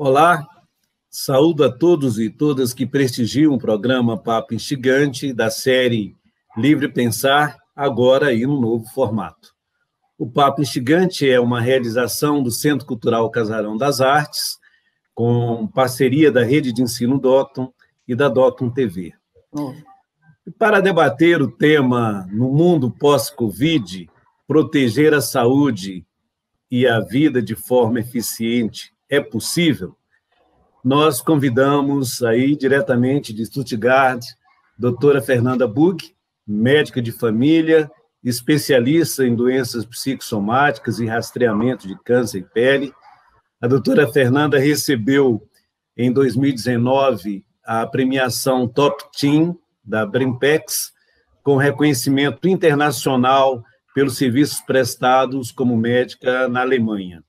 Olá, saúdo a todos e todas que prestigiam o programa Papo Instigante da série Livre Pensar, agora aí no novo formato. O Papo Instigante é uma realização do Centro Cultural Casarão das Artes, com parceria da Rede de Ensino Docton e da Docton TV. E para debater o tema no mundo pós-Covid, proteger a saúde e a vida de forma eficiente é possível? Nós convidamos aí diretamente de Stuttgart, doutora Fernanda Bug, médica de família, especialista em doenças psicossomáticas e rastreamento de câncer e pele. A doutora Fernanda recebeu, em 2019, a premiação Top Team da Brimpex, com reconhecimento internacional pelos serviços prestados como médica na Alemanha.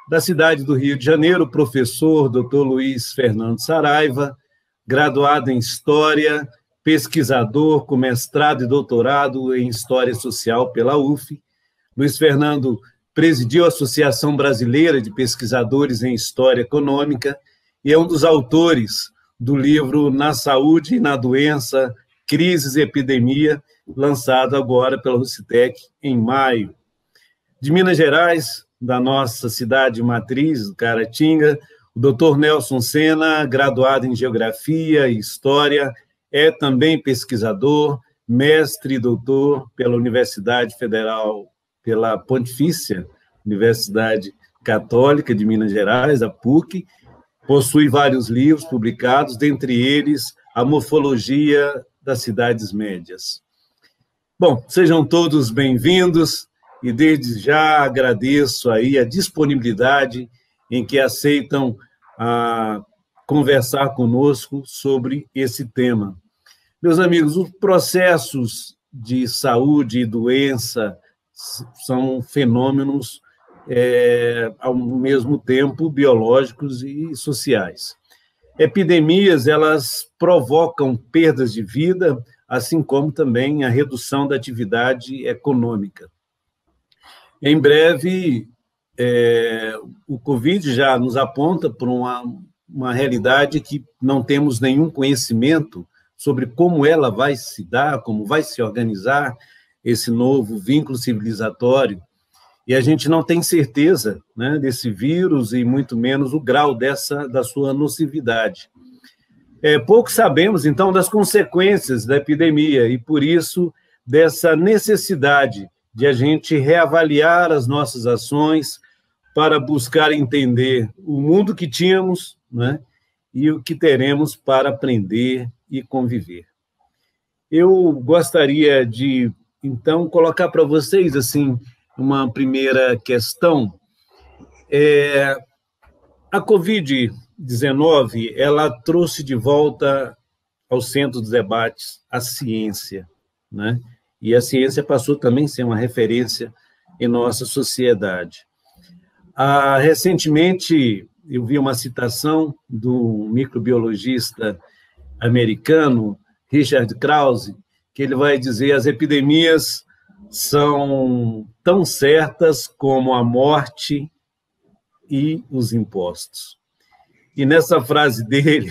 Da cidade do Rio de Janeiro, o professor Dr. Luiz Fernando Saraiva, graduado em História, pesquisador com mestrado e doutorado em História Social pela UF. Luiz Fernando presidiu a Associação Brasileira de Pesquisadores em História Econômica e é um dos autores do livro Na Saúde e na Doença, Crises e Epidemia, lançado agora pela Rucitec em maio. De Minas Gerais, da nossa cidade matriz, Caratinga, o Dr. Nelson Sena, graduado em Geografia e História, é também pesquisador, mestre e doutor pela Universidade Federal, pela Pontifícia Universidade Católica de Minas Gerais, a PUC, possui vários livros publicados, dentre eles A Morfologia das Cidades Médias. Bom, sejam todos bem-vindos e desde já agradeço aí a disponibilidade em que aceitam conversar conosco sobre esse tema. Meus amigos, os processos de saúde e doença são fenômenos, ao mesmo tempo, biológicos e sociais. Epidemias, elas provocam perdas de vida, assim como também a redução da atividade econômica. Em breve, o Covid já nos aponta para uma realidade que não temos nenhum conhecimento sobre como ela vai se dar, como vai se organizar esse novo vínculo civilizatório, e a gente não tem certeza, né, desse vírus e muito menos o grau da sua nocividade. Pouco sabemos, então, das consequências da epidemia e, por isso, dessa necessidade de a gente reavaliar as nossas ações para buscar entender o mundo que tínhamos, né, e o que teremos para aprender e conviver. Eu gostaria de, então, colocar para vocês, assim, uma primeira questão. A Covid-19, ela trouxe de volta ao centro dos debates a ciência, né? E a ciência passou também a ser uma referência em nossa sociedade. Recentemente, eu vi uma citação do microbiologista americano, Richard Krause, que ele vai dizer: as epidemias são tão certas como a morte e os impostos. E nessa frase dele,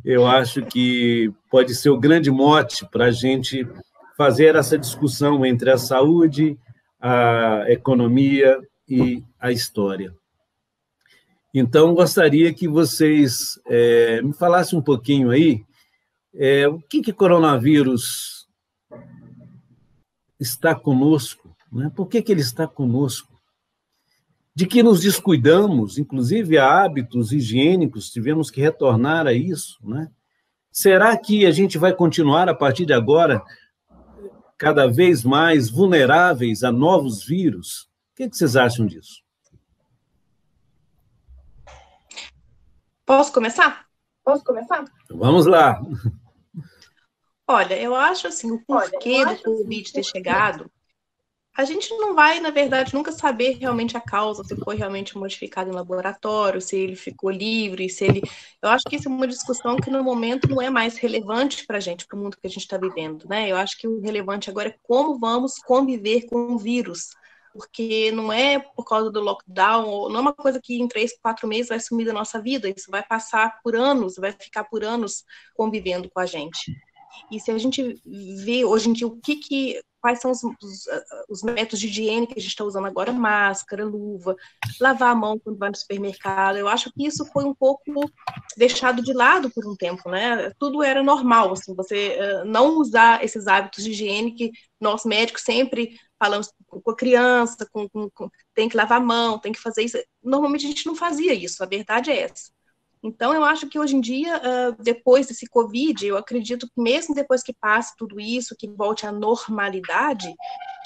eu acho que pode ser o grande mote para a gente fazer essa discussão entre a saúde, a economia e a história. Então, gostaria que vocês me falassem um pouquinho aí o que coronavírus está conosco, né? Por que ele está conosco? De que nos descuidamos, inclusive a hábitos higiênicos, tivemos que retornar a isso, né? Será que a gente vai continuar, a partir de agora, cada vez mais vulneráveis a novos vírus? O que vocês acham disso? Posso começar? Vamos lá. Olha, eu acho assim, o porquê do Covid ter chegado, a gente não vai, na verdade, nunca saber realmente a causa, se foi realmente modificado em laboratório, se ele ficou livre, se ele... Eu acho que isso é uma discussão que, no momento, não é mais relevante para a gente, para o mundo que a gente está vivendo, né? Eu acho que o relevante agora é como vamos conviver com o vírus, porque não é por causa do lockdown, não é uma coisa que em 3, 4 meses vai sumir da nossa vida, isso vai passar por anos, vai ficar por anos convivendo com a gente. E se a gente vê hoje em dia quais são os métodos de higiene que a gente está usando agora, máscara, luva, lavar a mão quando vai no supermercado, eu acho que isso foi um pouco deixado de lado por um tempo, né? Tudo era normal, assim, você não usar esses hábitos de higiene que nós médicos sempre falamos com a criança, tem que lavar a mão, tem que fazer isso. Normalmente a gente não fazia isso, a verdade é essa. Então, eu acho que hoje em dia, depois desse Covid, eu acredito que mesmo depois que passe tudo isso, que volte à normalidade,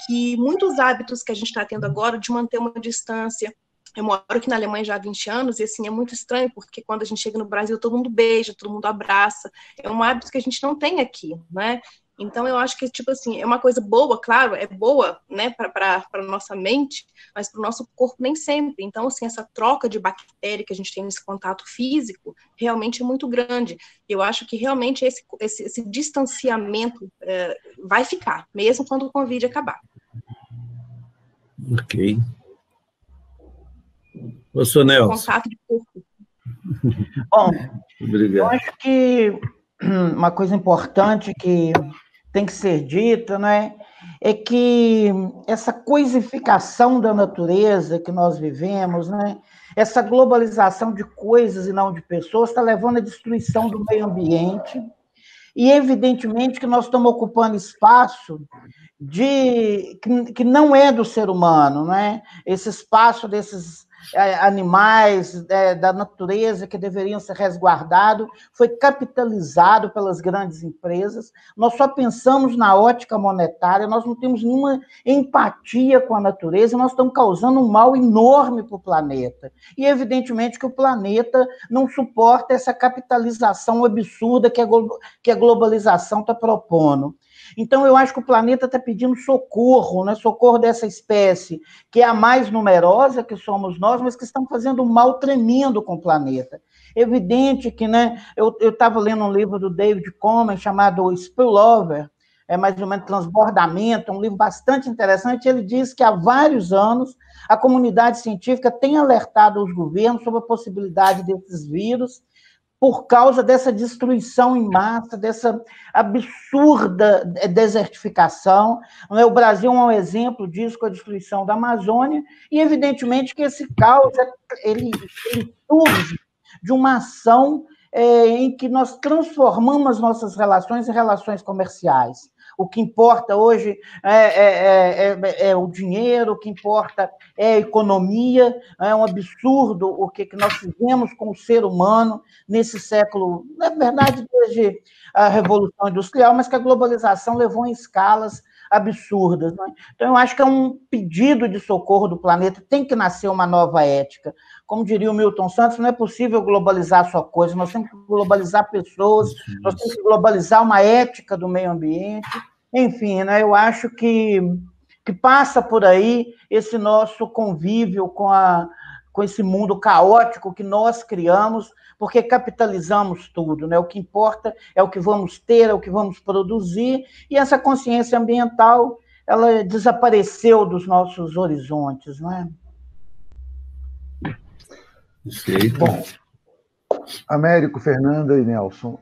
que muitos hábitos que a gente está tendo agora, de manter uma distância. Eu moro aqui na Alemanha já há 20 anos, e assim, é muito estranho, porque quando a gente chega no Brasil, todo mundo beija, todo mundo abraça. É um hábito que a gente não tem aqui, né? Então, eu acho que, tipo assim, é uma coisa boa, claro, é boa, né, para a nossa mente, mas para o nosso corpo nem sempre. Então, assim, essa troca de bactéria que a gente tem nesse contato físico realmente é muito grande. Eu acho que realmente esse distanciamento vai ficar, mesmo quando o Covid acabar. Ok. Ô, senhor Nelson. Contato de corpo. Bom, Obrigado. eu acho que uma coisa importante que tem que ser dita, né, é que essa coisificação da natureza que nós vivemos, né, essa globalização de coisas e não de pessoas, está levando à destruição do meio ambiente, e evidentemente que nós estamos ocupando espaço que não é do ser humano, né? Esse espaço desses animais da natureza que deveriam ser resguardados foi capitalizado pelas grandes empresas. Nós só pensamos na ótica monetária, nós não temos nenhuma empatia com a natureza, nós estamos causando um mal enorme para o planeta. E, evidentemente, que o planeta não suporta essa capitalização absurda que a globalização está propondo. Então, eu acho que o planeta está pedindo socorro, né? Socorro dessa espécie, que é a mais numerosa, que somos nós, mas que estão fazendo um mal tremendo com o planeta. Evidente que, né, eu estava lendo um livro do David Coleman chamado Spillover, mais ou menos Transbordamento, um livro bastante interessante. Ele diz que há vários anos a comunidade científica tem alertado os governos sobre a possibilidade desses vírus por causa dessa destruição em massa, dessa absurda desertificação. O Brasil é um exemplo disso, com a destruição da Amazônia, e, evidentemente, que esse caos ele surge de uma ação em que nós transformamos as nossas relações em relações comerciais. O que importa hoje é o dinheiro, o que importa é a economia. É um absurdo o que nós fizemos com o ser humano nesse século, na verdade, desde a Revolução Industrial, mas que a globalização levou em escalas absurdas. Né? Então, eu acho que é um pedido de socorro do planeta, tem que nascer uma nova ética. Como diria o Milton Santos, não é possível globalizar só coisas, nós temos que globalizar pessoas, nós temos que globalizar uma ética do meio ambiente. Enfim, né, eu acho que passa por aí esse nosso convívio com esse mundo caótico que nós criamos, porque capitalizamos tudo, né? O que importa é o que vamos ter, é o que vamos produzir, e essa consciência ambiental, ela desapareceu dos nossos horizontes, não é? Bom, Américo, Fernanda e Nelson,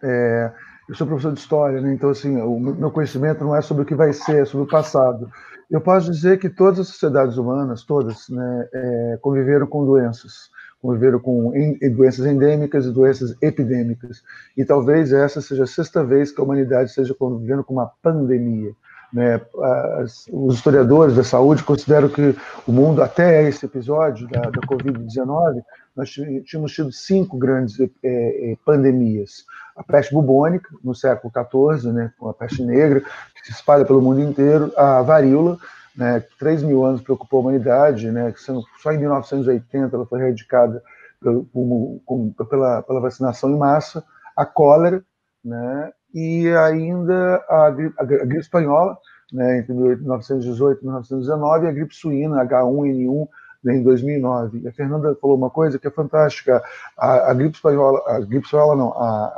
eu sou professor de história, né? Então, assim, o meu conhecimento não é sobre o que vai ser, é sobre o passado. Eu posso dizer que todas as sociedades humanas, todas, né, conviveram com doenças, conviveram com doenças endêmicas e doenças epidêmicas. E talvez essa seja a 6ª vez que a humanidade esteja convivendo com uma pandemia. Né? Os historiadores da saúde consideram que o mundo, até esse episódio da Covid-19, nós tínhamos tido 5 grandes pandemias. A peste bubônica, no século XIV, né, com a peste negra, que se espalha pelo mundo inteiro. A varíola, né, 3 mil anos preocupou a humanidade, né, só em 1980 ela foi erradicada pela vacinação em massa. A cólera, né, e ainda a gripe espanhola, né, entre 1918 e 1919, e a gripe suína, H1N1, né, em 2009. E a Fernanda falou uma coisa que é fantástica. A gripe espanhola, a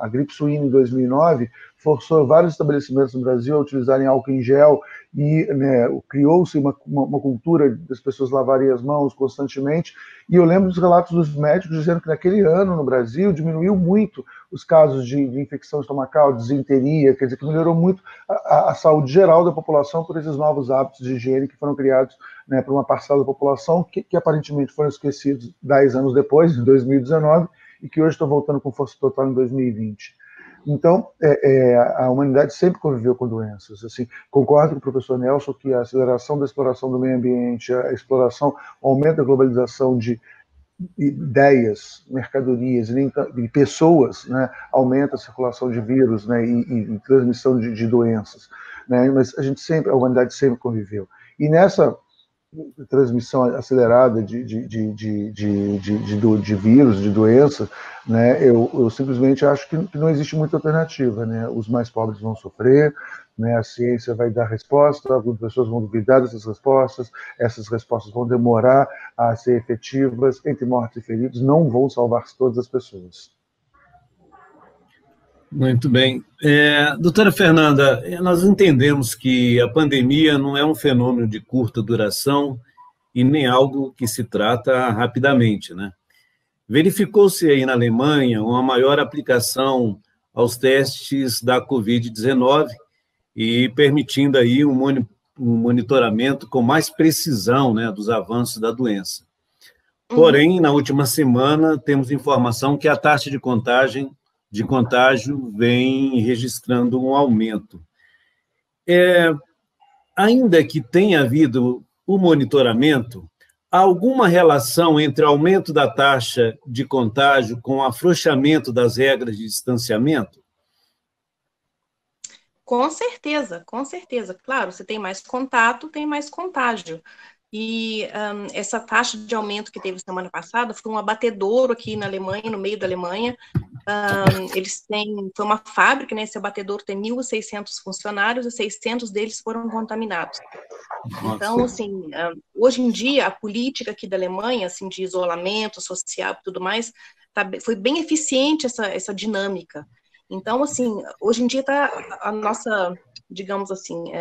gripe suína em 2009 forçou vários estabelecimentos no Brasil a utilizarem álcool em gel e, né, criou-se uma cultura das pessoas lavarem as mãos constantemente. E eu lembro dos relatos dos médicos dizendo que naquele ano no Brasil diminuiu muito os casos de infecção estomacal, disenteria, quer dizer, que melhorou muito a saúde geral da população por esses novos hábitos de higiene que foram criados, né, por uma parcela da população que aparentemente foram esquecidos 10 anos depois, em 2019, e que hoje estão voltando com força total em 2020. Então, a humanidade sempre conviveu com doenças. Assim, concordo com o professor Nelson que a aceleração da exploração do meio ambiente, a exploração, o aumento da globalização de ideias, mercadorias e pessoas, né, aumenta a circulação de vírus, né, e transmissão de doenças, né, mas a humanidade sempre conviveu. E nessa transmissão acelerada de vírus, de doenças, né, eu simplesmente acho que não existe muita alternativa, né, os mais pobres vão sofrer, né, a ciência vai dar resposta, algumas pessoas vão duvidar dessas respostas vão demorar a ser efetivas, entre mortos e feridos, não vão salvar todas as pessoas. Muito bem. Doutora Fernanda, nós entendemos que a pandemia não é um fenômeno de curta duração e nem algo que se trata rapidamente, né? Verificou-se aí na Alemanha uma maior aplicação aos testes da Covid-19 e permitindo aí um monitoramento com mais precisão, né, dos avanços da doença. Porém, na última semana, temos informação que a taxa de contágio vem registrando um aumento. Ainda que tenha havido o monitoramento, há alguma relação entre o aumento da taxa de contágio com o afrouxamento das regras de distanciamento? Com certeza, com certeza. Claro, você tem mais contato, tem mais contágio. E essa taxa de aumento que teve semana passada foi um abatedouro aqui na Alemanha, no meio da Alemanha. Foi uma fábrica, né? Esse abatedouro tem 1.600 funcionários e 600 deles foram contaminados. Nossa. Então, assim, hoje em dia, a política aqui da Alemanha, assim, de isolamento social e tudo mais, foi bem eficiente essa dinâmica. Então, assim, hoje em dia a nossa, digamos assim,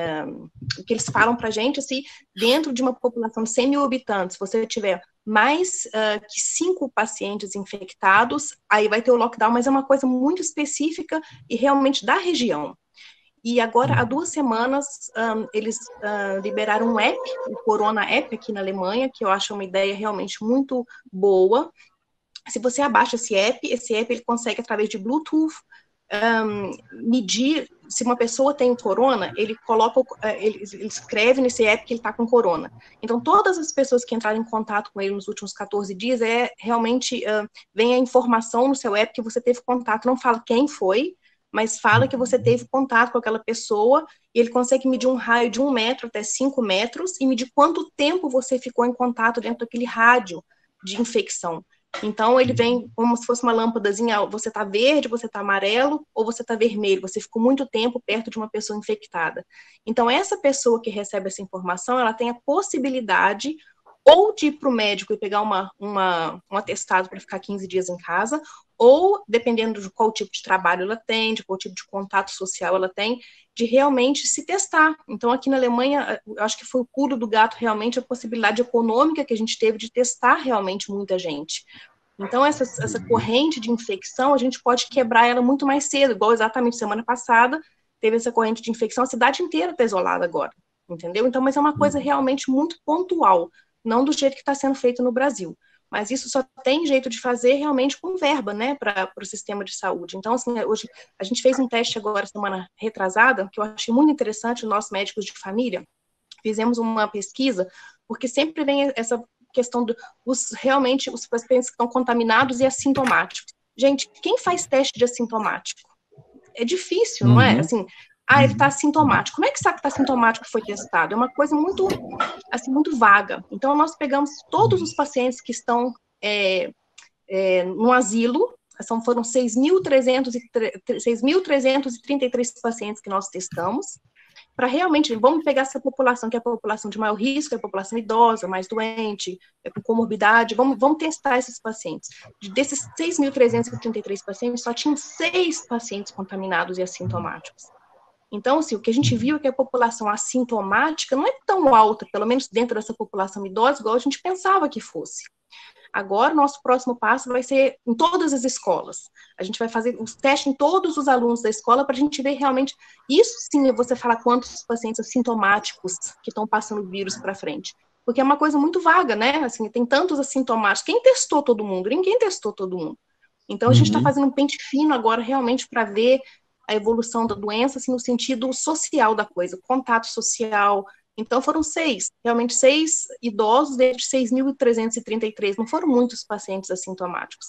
o que eles falam para a gente, assim, dentro de uma população de 100 mil habitantes, se você tiver mais que 5 pacientes infectados, aí vai ter o lockdown, mas é uma coisa muito específica e realmente da região. E agora, há 2 semanas, eles liberaram um app, o Corona App aqui na Alemanha, que eu acho uma ideia realmente muito boa. Se você abaixa esse app ele consegue, através de Bluetooth, medir se uma pessoa tem o corona, ele escreve nesse app que ele está com corona. Então, todas as pessoas que entraram em contato com ele nos últimos 14 dias, realmente vem a informação no seu app que você teve contato. Não fala quem foi, mas fala que você teve contato com aquela pessoa, e ele consegue medir um raio de 1 metro até 5 metros, e medir quanto tempo você ficou em contato dentro daquele rádio de infecção. Então, ele vem como se fosse uma lâmpadazinha, você está verde, você está amarelo, ou você está vermelho, você ficou muito tempo perto de uma pessoa infectada. Então, essa pessoa que recebe essa informação, ela tem a possibilidade ou de ir para o médico e pegar um atestado para ficar 15 dias em casa, ou, dependendo de qual tipo de trabalho ela tem, de qual tipo de contato social ela tem, de realmente se testar. Então, aqui na Alemanha, eu acho que foi o pulo do gato realmente a possibilidade econômica que a gente teve de testar realmente muita gente. Então, essa corrente de infecção, a gente pode quebrar ela muito mais cedo, igual exatamente semana passada, teve essa corrente de infecção, a cidade inteira está isolada agora, entendeu? Então, mas é uma coisa realmente muito pontual, não do jeito que está sendo feito no Brasil. Mas isso só tem jeito de fazer realmente com verba, né, para o sistema de saúde. Então, assim, hoje a gente fez um teste agora, semana retrasada, que eu achei muito interessante, nós médicos de família, fizemos uma pesquisa, porque sempre vem essa questão realmente os pacientes que estão contaminados e assintomáticos. Gente, quem faz teste de assintomático? É difícil, não é? Assim, ele está assintomático. Como é que sabe que está assintomático e foi testado? É uma coisa muito, assim, muito vaga. Então, nós pegamos todos os pacientes que estão no asilo, foram 6.333 pacientes que nós testamos, para realmente, vamos pegar essa população, que é a população de maior risco, é a população idosa, mais doente, com comorbidade, vamos testar esses pacientes. Desses 6.333 pacientes, só tinham 6 pacientes contaminados e assintomáticos. Então, assim, o que a gente viu é que a população assintomática não é tão alta, pelo menos dentro dessa população idosa, igual a gente pensava que fosse. Agora, o nosso próximo passo vai ser em todas as escolas. A gente vai fazer os testes em todos os alunos da escola para a gente ver realmente, isso sim, você falar quantos pacientes assintomáticos que estão passando o vírus para frente. Porque é uma coisa muito vaga, né? Assim, tem tantos assintomáticos. Quem testou todo mundo? Ninguém testou todo mundo. Então, a gente está fazendo um pente fino agora realmente para ver a evolução da doença, assim, no sentido social da coisa, contato social. Então, foram realmente 6 idosos desde 6.333, não foram muitos pacientes assintomáticos.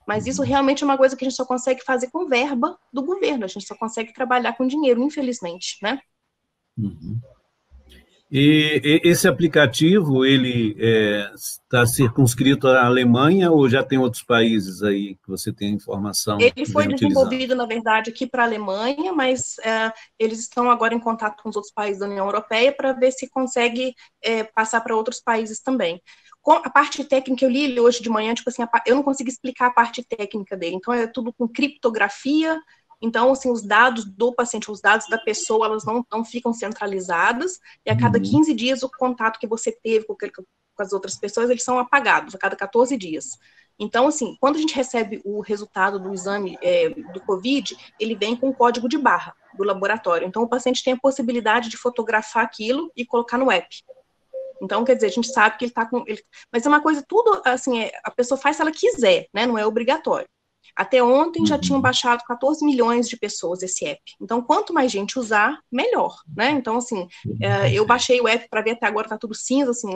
Mas isso realmente é uma coisa que a gente só consegue fazer com verba do governo, a gente só consegue trabalhar com dinheiro, infelizmente, né? Uhum. E esse aplicativo, ele está circunscrito à Alemanha ou já tem outros países aí que você tem informação? Ele foi desenvolvido, na verdade, aqui para a Alemanha, mas eles estão agora em contato com os outros países da União Europeia para ver se consegue passar para outros países também. Com a parte técnica, eu li ele hoje de manhã, tipo assim, eu não consigo explicar a parte técnica dele, então é tudo com criptografia. Então, assim, os dados do paciente, os dados da pessoa, elas não ficam centralizadas, e a cada 15 dias o contato que você teve com as outras pessoas, eles são apagados, a cada 14 dias. Então, assim, quando a gente recebe o resultado do exame do COVID, ele vem com o código de barra do laboratório. Então, o paciente tem a possibilidade de fotografar aquilo e colocar no app. Então, quer dizer, a gente sabe que ele está com... Mas é uma coisa, tudo, assim, a pessoa faz se ela quiser, né? Não é obrigatório. Até ontem já tinham baixado 14 milhões de pessoas esse app. Então, quanto mais gente usar, melhor, né? Então, assim, eu baixei o app para ver, até agora tá tudo cinza, assim,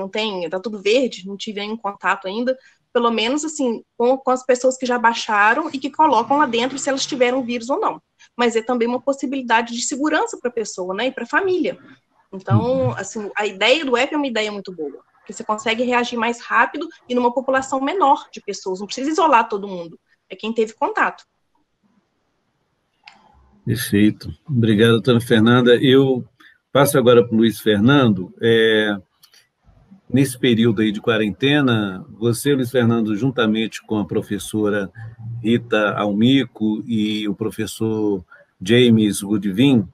tá tudo verde, não tive nenhum contato ainda. Pelo menos, assim, com as pessoas que já baixaram e que colocam lá dentro se elas tiveram vírus ou não. Mas é também uma possibilidade de segurança para a pessoa, né? E para a família. Então, assim, a ideia do app é uma ideia muito boa. Porque você consegue reagir mais rápido e numa população menor de pessoas. Não precisa isolar todo mundo. É quem teve contato. Perfeito. Obrigado, doutora Fernanda. Eu passo agora para o Luiz Fernando. Nesse período aí de quarentena, você, Luiz Fernando, juntamente com a professora Rita Almico e o professor James Goodwin,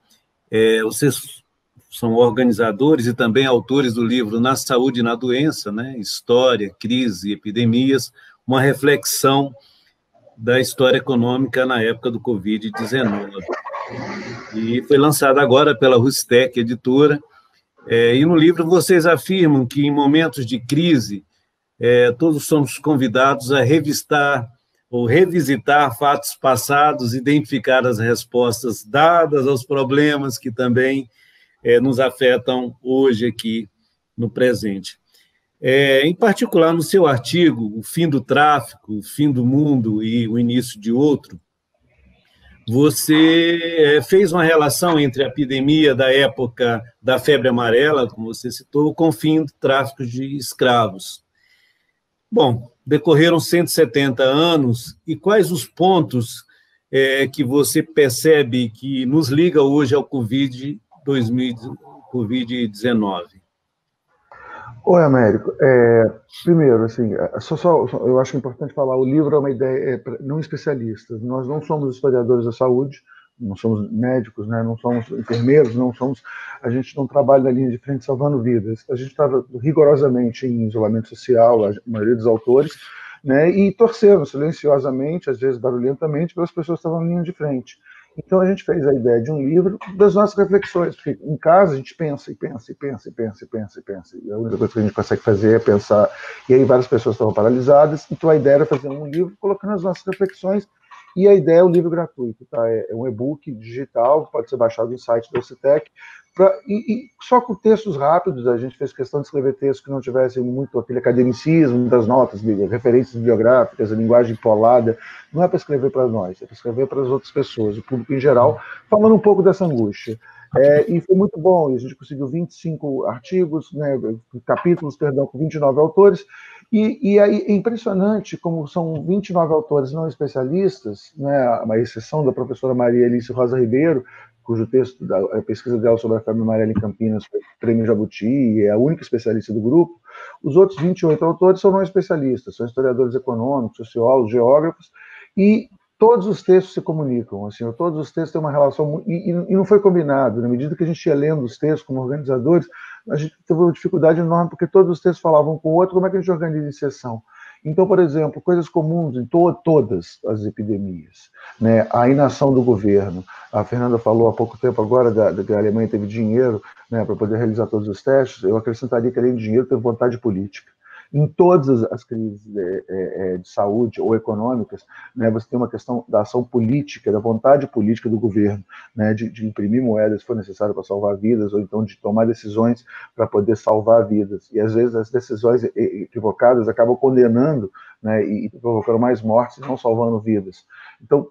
vocês são organizadores e também autores do livro Na Saúde e na Doença, né? História, Crise e Epidemias, uma reflexão da história econômica na época do Covid-19. E foi lançado agora pela Rustec Editora, e no livro vocês afirmam que em momentos de crise, todos somos convidados a revistar ou revisitar fatos passados, identificar as respostas dadas aos problemas que também nos afetam hoje aqui no presente. Em particular, no seu artigo, O Fim do Tráfico, O Fim do Mundo e o Início de Outro, você fez uma relação entre a epidemia da época da febre amarela, como você citou, com o fim do tráfico de escravos. Bom, decorreram 170 anos, e quais os pontos que você percebe que nos liga hoje ao Covid-19? Oi, Américo. Primeiro, assim, eu acho importante falar, o livro é uma ideia, não especialistas, nós não somos historiadores da saúde, não somos médicos, né, não somos enfermeiros, a gente não trabalha na linha de frente salvando vidas, a gente estava rigorosamente em isolamento social, a maioria dos autores, né, e torcendo silenciosamente, às vezes barulhentamente, pelas pessoas que estavam na linha de frente. Então, a gente fez a ideia de um livro das nossas reflexões, porque em casa a gente pensa, e pensa, e pensa, e pensa, e pensa, e pensa, e a única coisa que a gente consegue fazer é pensar, e aí várias pessoas estavam paralisadas, então a ideia era fazer um livro colocando as nossas reflexões, e a ideia é um livro gratuito, tá? É um e-book digital, pode ser baixado no site do Citec, e só com textos rápidos. A gente fez questão de escrever textos que não tivessem muito aquele academicismo das notas, referências bibliográficas, a linguagem polada. Não é para escrever para nós, é para escrever para as outras pessoas, o público em geral, falando um pouco dessa angústia. E foi muito bom, a gente conseguiu 25 artigos, né, capítulos, perdão, com 29 autores, e aí é impressionante como são 29 autores não especialistas, né, uma exceção da professora Maria Alice Rosa Ribeiro, cujo texto, a pesquisa dela sobre a febre amarela em Campinas foi prêmio Jabuti, e é a única especialista do grupo. Os outros 28 autores são não especialistas, são historiadores econômicos, sociólogos, geógrafos, e todos os textos se comunicam, assim, todos os textos têm uma relação, e não foi combinado, na medida que a gente ia lendo os textos como organizadores, a gente teve uma dificuldade enorme, porque todos os textos falavam com o outro, como é que a gente organiza em sessão? Então, por exemplo, coisas comuns em todas as epidemias, né? A inação do governo. A Fernanda falou há pouco tempo agora que a Alemanha teve dinheiro, né, para poder realizar todos os testes. Eu acrescentaria que além de dinheiro teve vontade política. Em todas as crises de saúde ou econômicas, né, você tem uma questão da ação política, da vontade política do governo, né, de imprimir moedas se for necessário para salvar vidas, ou então de tomar decisões para poder salvar vidas. E às vezes as decisões equivocadas acabam condenando, né, e provocando mais mortes, não salvando vidas. Então,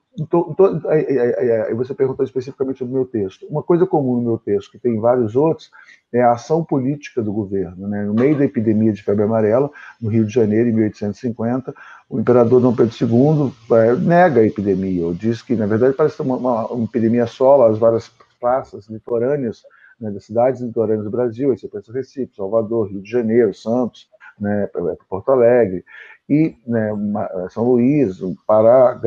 aí você perguntou especificamente do meu texto. Uma coisa comum no meu texto, que tem vários outros, é a ação política do governo, né? No meio da epidemia de febre amarela, no Rio de Janeiro, em 1850, o imperador Dom Pedro II nega a epidemia, ou diz que, na verdade, parece uma epidemia assola as várias praças litorâneas, né, das cidades litorâneas do Brasil. Aí você pensa Recife, Salvador, Rio de Janeiro, Santos, né, Porto Alegre, e, né, São Luís, Pará,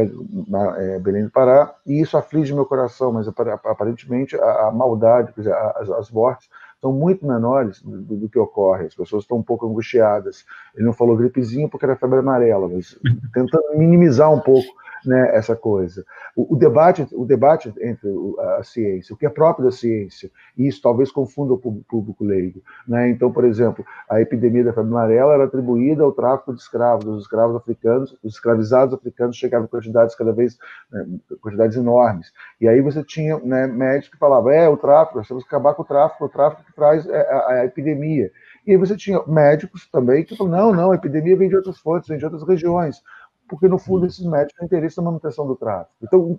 Belém do Pará, e isso aflige meu coração, mas aparentemente a maldade, quer dizer, as mortes são muito menores do que ocorre, as pessoas estão um pouco angustiadas. Ele não falou gripezinha porque era febre amarela, mas tentando minimizar um pouco, né, essa coisa. O debate entre a ciência, o que é próprio da ciência, e isso talvez confunda o público leigo, né? Então, por exemplo, a epidemia da febre amarela era atribuída ao tráfico de escravos. Os escravos africanos, os escravizados africanos chegavam em quantidades cada vez, né, quantidades enormes. E aí você tinha, né, médicos que falavam, o tráfico, nós temos que acabar com o tráfico que traz a epidemia. E aí você tinha médicos também que falavam, não, a epidemia vem de outras fontes, vem de outras regiões, porque, no fundo, esses médicos têm interesse na manutenção do tráfico. Então,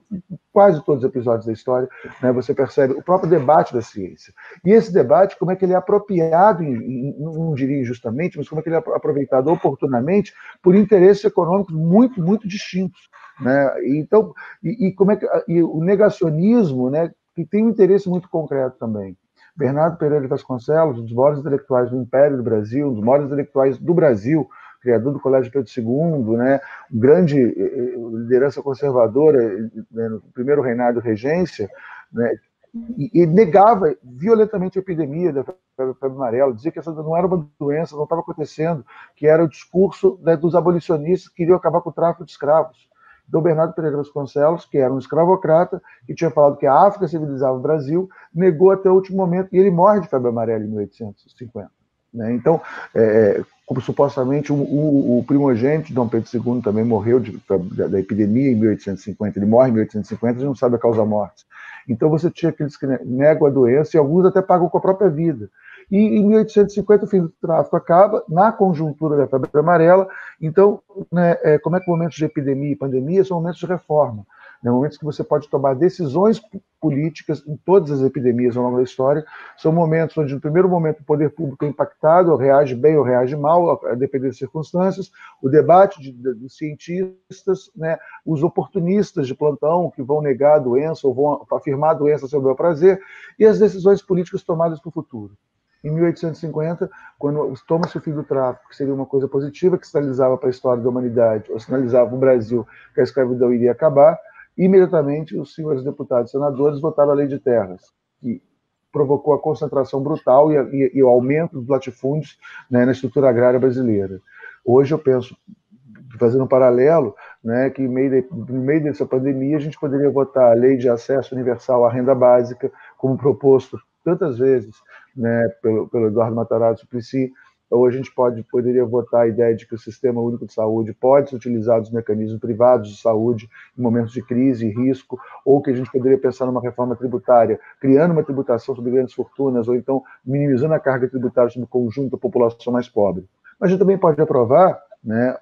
quase todos os episódios da história, né, você percebe o próprio debate da ciência. E esse debate, como é que ele é apropriado, não diria injustamente, mas como é que ele é aproveitado oportunamente por interesses econômicos muito, muito distintos, né? Então, como é que o negacionismo, né, que tem um interesse muito concreto também. Bernardo Pereira de Vasconcelos, um dos maiores intelectuais do Império do Brasil, um dos maiores intelectuais do Brasil, criador do Colégio Pedro II, né, grande liderança conservadora, né, no primeiro reinado regência, né, e negava violentamente a epidemia da febre amarela, dizia que essa não era uma doença, não estava acontecendo, que era o discurso, né, dos abolicionistas que queriam acabar com o tráfico de escravos. Então, Bernardo Pereira Vasconcelos, que era um escravocrata, que tinha falado que a África civilizava o Brasil, negou até o último momento, e ele morre de febre amarela em 1850. Né? Então, como supostamente o primogênito, Dom Pedro II, também morreu da epidemia em 1850, ele morre em 1850, a gente não sabe a causa da morte. Então você tinha aqueles que negam a doença e alguns até pagam com a própria vida. E em 1850 o fim do tráfico acaba, na conjuntura da febre amarela. Então, né, como é que momentos de epidemia e pandemia são momentos de reforma, né, momentos que você pode tomar decisões políticas em todas as epidemias ao longo da história. São momentos onde, no primeiro momento, o poder público é impactado, ou reage bem ou reage mal, a depender das circunstâncias, o debate dos cientistas, né, os oportunistas de plantão que vão negar a doença ou vão afirmar a doença a seu bel prazer, e as decisões políticas tomadas para o futuro. Em 1850, quando toma-se o fim do tráfico, que seria uma coisa positiva, que sinalizava para a história da humanidade, ou sinalizava para o Brasil que a escravidão iria acabar, imediatamente os senhores deputados e senadores votaram a Lei de Terras, que provocou a concentração brutal e o aumento dos latifúndios, né, na estrutura agrária brasileira. Hoje eu penso, fazendo um paralelo, né, que no meio dessa pandemia a gente poderia votar a Lei de Acesso Universal à Renda Básica, como proposto tantas vezes, né, pelo Eduardo Matarazzo Suplicy. Ou a gente poderia votar a ideia de que o Sistema Único de Saúde pode ser utilizado os mecanismos privados de saúde em momentos de crise e risco, ou que a gente poderia pensar numa reforma tributária, criando uma tributação sobre grandes fortunas, ou então minimizando a carga tributária sobre o conjunto da população mais pobre. Mas a gente também pode aprovar, né,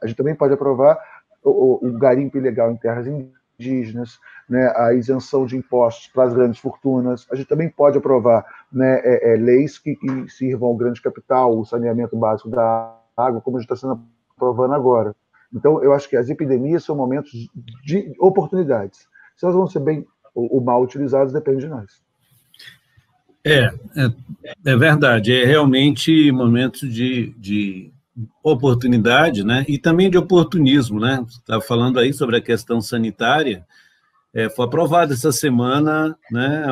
o garimpo ilegal em terras indígenas, né, a isenção de impostos para as grandes fortunas. A gente também pode aprovar, né, leis que sirvam ao grande capital, o saneamento básico da água, como a gente está sendo aprovando agora. Então, eu acho que as epidemias são momentos de oportunidades. Se elas vão ser bem ou mal utilizadas, depende de nós. É, é, é verdade, é realmente momento de oportunidade, né? E também de oportunismo, né? Você estava falando aí sobre a questão sanitária. Foi aprovado essa semana, né?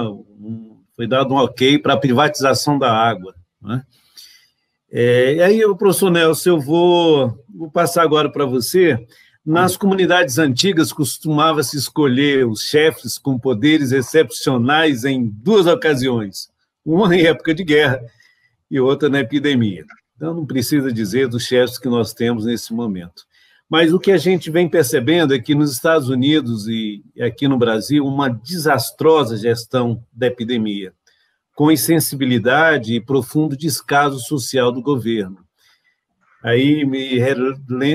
Foi dado um ok para a privatização da água, né? E aí, professor Nelson, eu vou passar agora para você. Nas comunidades antigas, costumava-se escolher os chefes com poderes excepcionais em duas ocasiões, uma em época de guerra e outra na epidemia. Então, não precisa dizer dos chefes que nós temos nesse momento. Mas o que a gente vem percebendo é que nos Estados Unidos e aqui no Brasil, uma desastrosa gestão da epidemia, com insensibilidade e profundo descaso social do governo. Aí me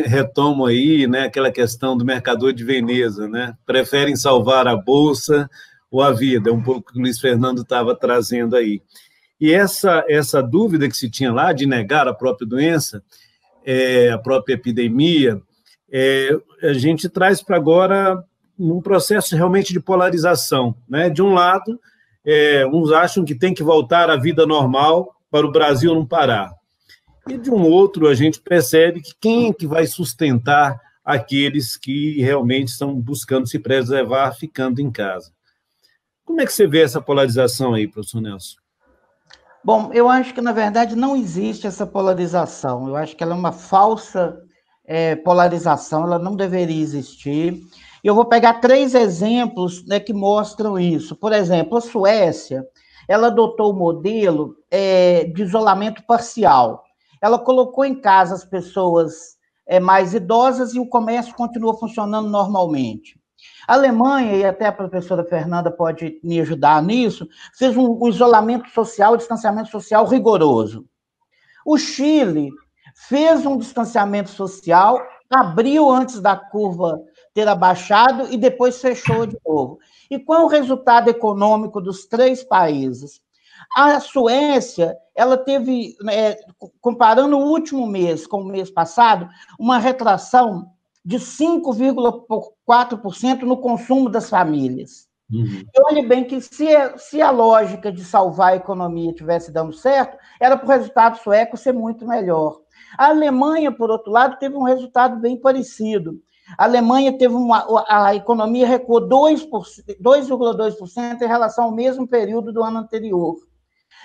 retomo aí, né, aquela questão do mercador de Veneza, né? Preferem salvar a bolsa ou a vida, um pouco que o Luiz Fernando estava trazendo aí. E essa dúvida que se tinha lá de negar a própria doença, a própria epidemia, a gente traz para agora um processo realmente de polarização, né? De um lado, uns acham que tem que voltar à vida normal para o Brasil não parar. E de um outro, a gente percebe que quem é que vai sustentar aqueles que realmente estão buscando se preservar ficando em casa. Como é que você vê essa polarização aí, professor Nelson? Bom, eu acho que, na verdade, não existe essa polarização. Eu acho que ela é uma falsa polarização, ela não deveria existir. E eu vou pegar 3 exemplos, né, que mostram isso. Por exemplo, a Suécia, ela adotou o modelo de isolamento parcial. Ela colocou em casa as pessoas mais idosas e o comércio continua funcionando normalmente. A Alemanha, e até a professora Fernanda pode me ajudar nisso, fez um isolamento social, distanciamento social rigoroso. O Chile fez um distanciamento social, abriu antes da curva ter abaixado e depois fechou de novo. E qual é o resultado econômico dos 3 países? A Suécia, ela teve, comparando o último mês com o mês passado, uma retração de 5,4% no consumo das famílias. Uhum. E olhe bem que se a lógica de salvar a economia estivesse dando certo, era para o resultado sueco ser muito melhor. A Alemanha, por outro lado, teve um resultado bem parecido. A Alemanha teve a economia recuou 2,2% em relação ao mesmo período do ano anterior.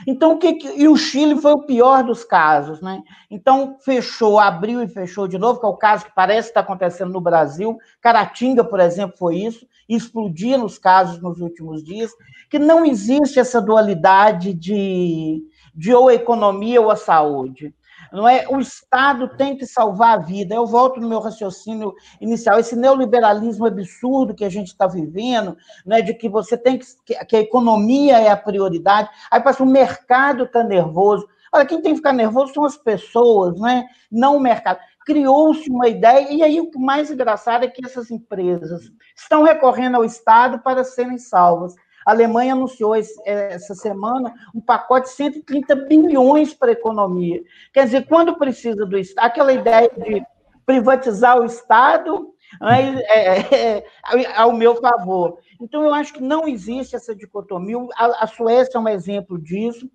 Então, e o Chile foi o pior dos casos, né? Então, fechou, abriu e fechou de novo, que é o caso que parece estar acontecendo no Brasil. Caratinga, por exemplo, foi isso, explodia nos casos nos últimos dias, que não existe essa dualidade de ou a economia ou a saúde. Não é? O Estado tem que salvar a vida. Eu volto no meu raciocínio inicial. Esse neoliberalismo absurdo que a gente está vivendo, né, de que você tem que a economia é a prioridade, aí passa o mercado está nervoso. Olha, quem tem que ficar nervoso são as pessoas, né? Não o mercado. Criou-se uma ideia, e aí o que mais engraçado é que essas empresas estão recorrendo ao Estado para serem salvas. A Alemanha anunciou essa semana um pacote de 130 bilhões para a economia. Quer dizer, quando precisa do Estado, aquela ideia de privatizar o Estado ao meu favor. Então, eu acho que não existe essa dicotomia. A Suécia é um exemplo disso.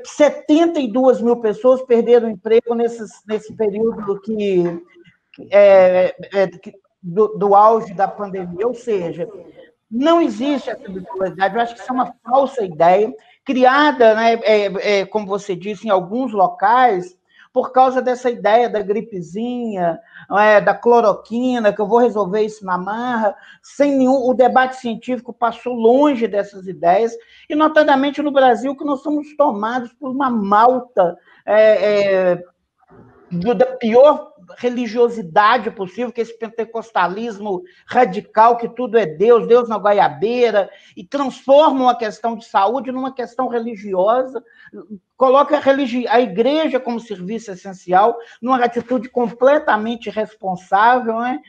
72 mil pessoas perderam emprego nesse período do auge da pandemia. Ou seja, não existe essa bipolaridade. Eu acho que isso é uma falsa ideia, criada, né, como você disse, em alguns locais, por causa dessa ideia da gripezinha, da cloroquina, que eu vou resolver isso na marra, sem nenhum... O debate científico passou longe dessas ideias, e notadamente no Brasil, que nós somos tomados por uma malta da pior religiosidade possível, que esse pentecostalismo radical, que tudo é Deus, Deus na goiabeira, e transformam a questão de saúde numa questão religiosa, coloca a igreja como serviço essencial, numa atitude completamente irresponsável, né?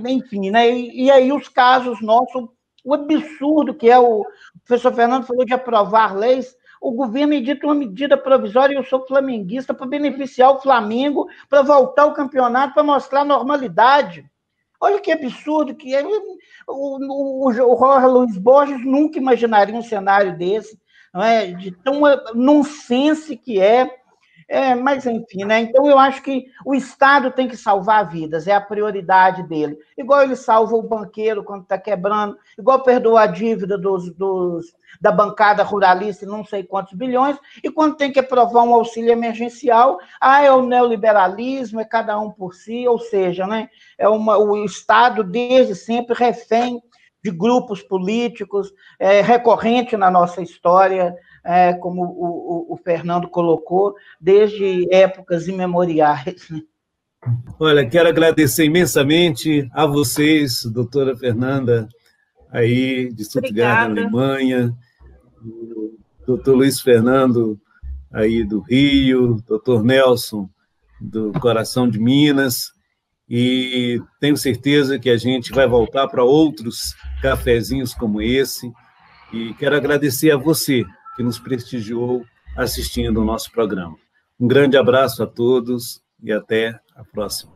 Enfim, né? E aí os casos nossos, o absurdo que é o professor Fernando falou de aprovar leis. O governo edita uma medida provisória, e eu sou flamenguista, para beneficiar o Flamengo, para voltar ao campeonato, para mostrar a normalidade. Olha que absurdo que é. O Jorge Luiz Borges nunca imaginaria um cenário desse. não é? De tão nonsense que é. Mas, enfim, né? Então, eu acho que o Estado tem que salvar vidas, é a prioridade dele. Igual ele salva o banqueiro quando está quebrando, igual perdoa a dívida da bancada ruralista, não sei quantos bilhões, e quando tem que aprovar um auxílio emergencial, é o neoliberalismo, é cada um por si, ou seja, né? O Estado, desde sempre, refém de grupos políticos, recorrente na nossa história, como o Fernando colocou, desde épocas imemoriais. Olha, quero agradecer imensamente a vocês, doutora Fernanda, aí de Stuttgart, na Alemanha, doutor Luiz Fernando, aí do Rio, doutor Nelson, do Coração de Minas, e tenho certeza que a gente vai voltar para outros cafezinhos como esse, e quero agradecer a você que nos prestigiou assistindo o nosso programa. Um grande abraço a todos e até a próxima.